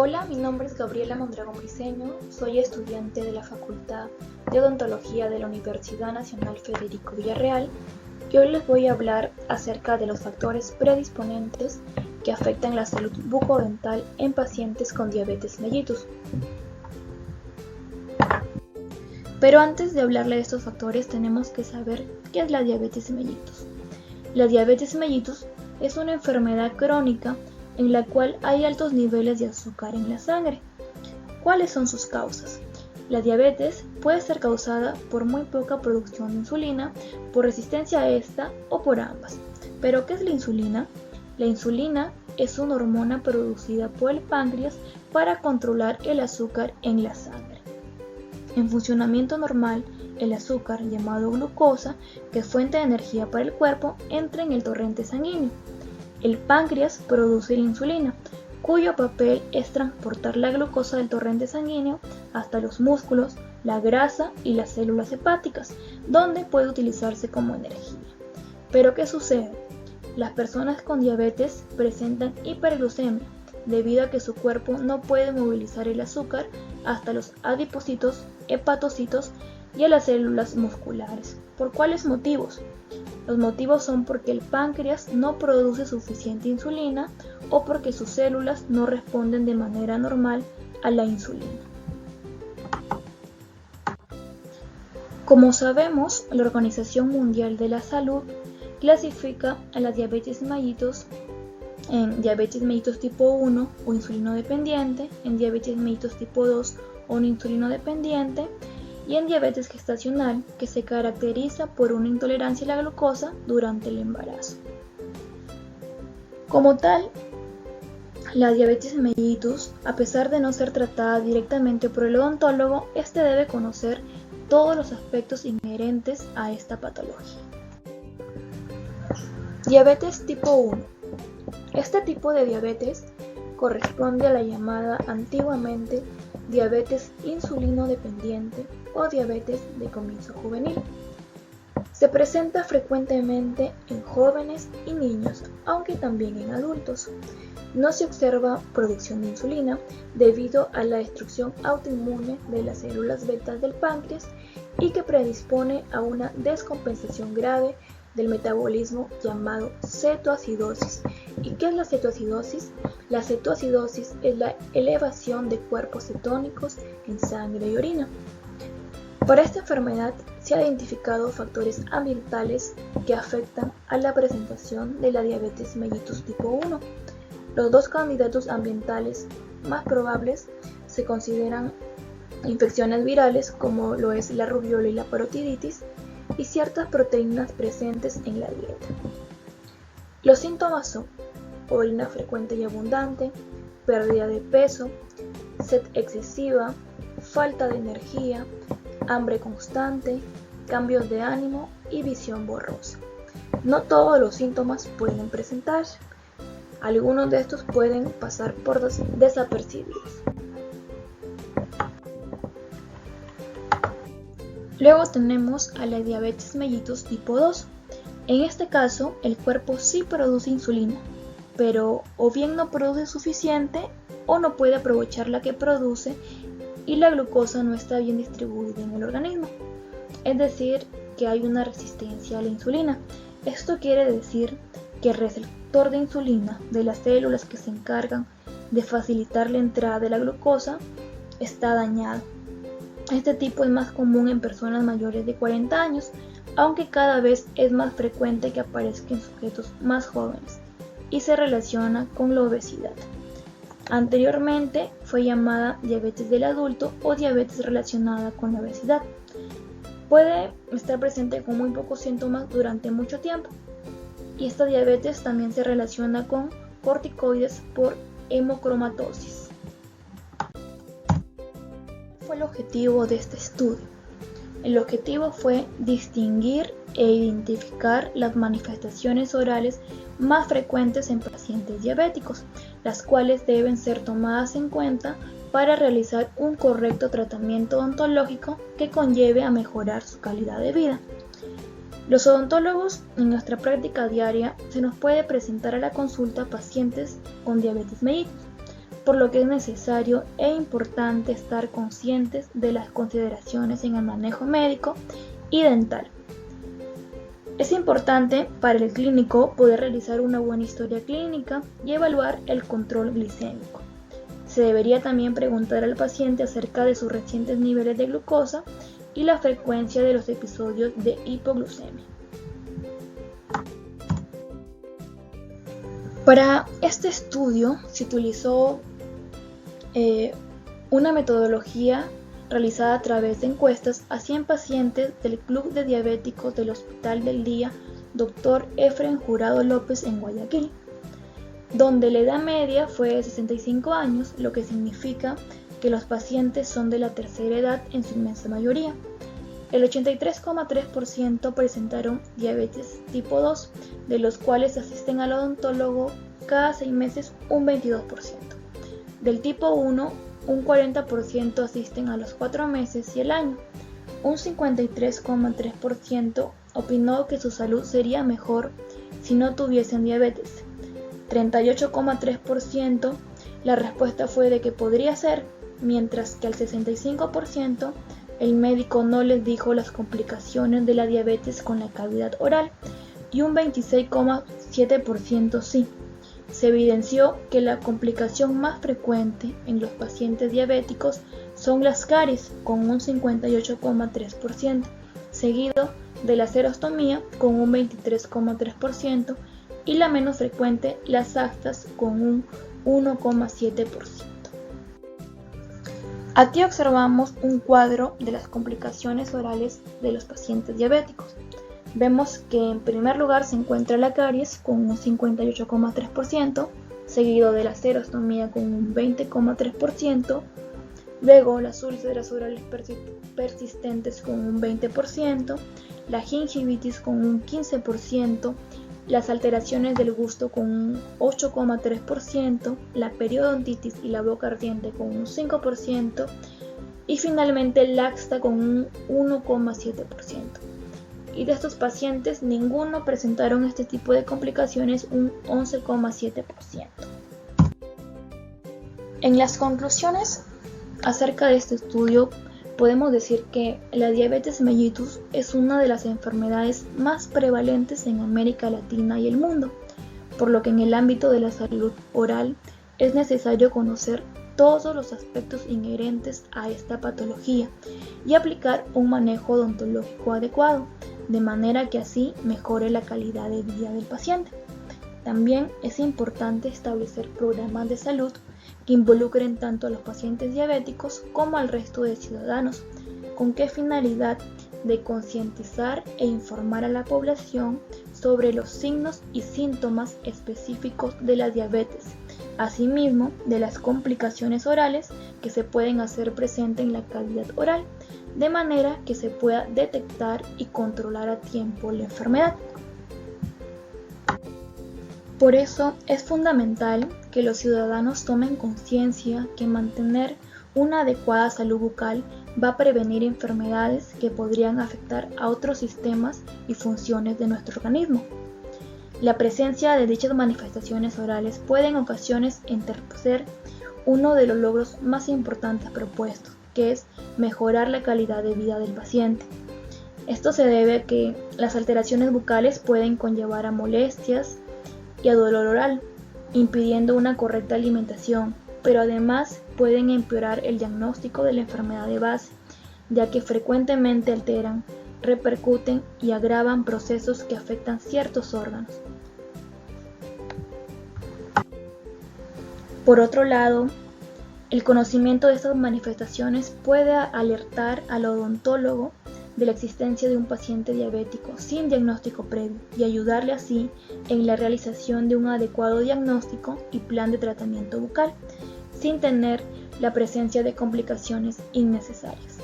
Hola, mi nombre es Gabriela Mondragón Briceño, soy estudiante de la Facultad de Odontología de la Universidad Nacional Federico Villarreal y hoy les voy a hablar acerca de los factores predisponentes que afectan la salud bucodental en pacientes con diabetes mellitus. Pero antes de hablarle de estos factores tenemos que saber qué es la diabetes mellitus. La diabetes mellitus es una enfermedad crónica en la cual hay altos niveles de azúcar en la sangre. ¿Cuáles son sus causas? La diabetes puede ser causada por muy poca producción de insulina, por resistencia a esta o por ambas. ¿Pero qué es la insulina? La insulina es una hormona producida por el páncreas para controlar el azúcar en la sangre. En funcionamiento normal, el azúcar, llamado glucosa, que es fuente de energía para el cuerpo, entra en el torrente sanguíneo. El páncreas produce la insulina, cuyo papel es transportar la glucosa del torrente sanguíneo hasta los músculos, la grasa y las células hepáticas, donde puede utilizarse como energía. ¿Pero qué sucede? Las personas con diabetes presentan hiperglucemia, debido a que su cuerpo no puede movilizar el azúcar hasta los adipocitos, hepatocitos y a las células musculares. ¿Por cuáles motivos? Los motivos son porque el páncreas no produce suficiente insulina o porque sus células no responden de manera normal a la insulina. Como sabemos, la Organización Mundial de la Salud clasifica a la diabetes mellitus en diabetes mellitus tipo 1 o insulino dependiente, en diabetes mellitus tipo 2 o no insulino dependiente, y en diabetes gestacional, que se caracteriza por una intolerancia a la glucosa durante el embarazo. Como tal, la diabetes mellitus, a pesar de no ser tratada directamente por el odontólogo, este debe conocer todos los aspectos inherentes a esta patología. Diabetes tipo 1. Este tipo de diabetes corresponde a la llamada antiguamente diabetes insulino dependiente o diabetes de comienzo juvenil. Se presenta frecuentemente en jóvenes y niños, aunque también en adultos. No se observa producción de insulina debido a la destrucción autoinmune de las células betas del páncreas y que predispone a una descompensación grave del metabolismo llamado cetoacidosis. ¿Y qué es la cetoacidosis? La cetoacidosis es la elevación de cuerpos cetónicos en sangre y orina. Para esta enfermedad se han identificado factores ambientales que afectan a la presentación de la diabetes mellitus tipo 1. Los dos candidatos ambientales más probables se consideran infecciones virales como lo es la rubiola y la parotiditis y ciertas proteínas presentes en la dieta. Los síntomas son orina frecuente y abundante, pérdida de peso, sed excesiva, falta de energía, hambre constante, cambios de ánimo y visión borrosa. No todos los síntomas pueden presentarse. Algunos de estos pueden pasar por desapercibidos. Luego tenemos a la diabetes mellitus tipo 2. En este caso, el cuerpo sí produce insulina, pero o bien no produce suficiente o no puede aprovechar la que produce y la glucosa no está bien distribuida en el organismo. Es decir, que hay una resistencia a la insulina. Esto quiere decir que el receptor de insulina de las células que se encargan de facilitar la entrada de la glucosa está dañado. Este tipo es más común en personas mayores de 40 años, aunque cada vez es más frecuente que aparezca en sujetos más jóvenes y se relaciona con la obesidad. Anteriormente fue llamada diabetes del adulto o diabetes relacionada con la obesidad. Puede estar presente con muy pocos síntomas durante mucho tiempo y esta diabetes también se relaciona con corticoides por hemocromatosis. ¿Cuál fue el objetivo de este estudio? El objetivo fue distinguir e identificar las manifestaciones orales más frecuentes en pacientes diabéticos, las cuales deben ser tomadas en cuenta para realizar un correcto tratamiento odontológico que conlleve a mejorar su calidad de vida. Los odontólogos, en nuestra práctica diaria, se nos puede presentar a la consulta pacientes con diabetes mellitus, por lo que es necesario e importante estar conscientes de las consideraciones en el manejo médico y dental. Es importante para el clínico poder realizar una buena historia clínica y evaluar el control glicémico. Se debería también preguntar al paciente acerca de sus recientes niveles de glucosa y la frecuencia de los episodios de hipoglucemia. Para este estudio se utilizó una metodología realizada a través de encuestas a 100 pacientes del Club de Diabéticos del Hospital del Día Dr. Efren Jurado López en Guayaquil, donde la edad media fue de 65 años, lo que significa que los pacientes son de la tercera edad en su inmensa mayoría. El 83,3% presentaron diabetes tipo 2, de los cuales asisten al odontólogo cada 6 meses un 22%. Del tipo 1, un 40% asisten a los 4 meses y el año. Un 53,3% opinó que su salud sería mejor si no tuviesen diabetes. 38,3% la respuesta fue de que podría ser, mientras que al 65% el médico no les dijo las complicaciones de la diabetes con la cavidad oral y un 26,7% sí. Se evidenció que la complicación más frecuente en los pacientes diabéticos son las caries con un 58,3%, seguido de la serostomía con un 23,3% y la menos frecuente las aftas con un 1,7%. Aquí observamos un cuadro de las complicaciones orales de los pacientes diabéticos. Vemos que en primer lugar se encuentra la caries con un 58,3%, seguido de la serostomía con un 20,3%, luego las úlceras orales persistentes con un 20%, la gingivitis con un 15%, las alteraciones del gusto con un 8,3%, la periodontitis y la boca ardiente con un 5% y finalmente el laxta con un 1,7%. Y de estos pacientes ninguno presentaron este tipo de complicaciones, un 11,7%. En las conclusiones acerca de este estudio podemos decir que la diabetes mellitus es una de las enfermedades más prevalentes en América Latina y el mundo, por lo que en el ámbito de la salud oral es necesario conocer todos los aspectos inherentes a esta patología y aplicar un manejo odontológico adecuado, de manera que así mejore la calidad de vida del paciente. También es importante establecer programas de salud que involucren tanto a los pacientes diabéticos como al resto de ciudadanos. ¿Con qué finalidad? De concientizar e informar a la población sobre los signos y síntomas específicos de la diabetes, asimismo de las complicaciones orales que se pueden hacer presentes en la cavidad oral, de manera que se pueda detectar y controlar a tiempo la enfermedad. Por eso es fundamental que los ciudadanos tomen conciencia que mantener una adecuada salud bucal va a prevenir enfermedades que podrían afectar a otros sistemas y funciones de nuestro organismo. La presencia de dichas manifestaciones orales puede en ocasiones entorpecer uno de los logros más importantes propuestos, que es mejorar la calidad de vida del paciente. Esto se debe a que las alteraciones bucales pueden conllevar a molestias y a dolor oral, impidiendo una correcta alimentación, pero además pueden empeorar el diagnóstico de la enfermedad de base, ya que frecuentemente alteran, repercuten y agravan procesos que afectan ciertos órganos. Por otro lado, el conocimiento de estas manifestaciones puede alertar al odontólogo de la existencia de un paciente diabético sin diagnóstico previo y ayudarle así en la realización de un adecuado diagnóstico y plan de tratamiento bucal, sin tener la presencia de complicaciones innecesarias.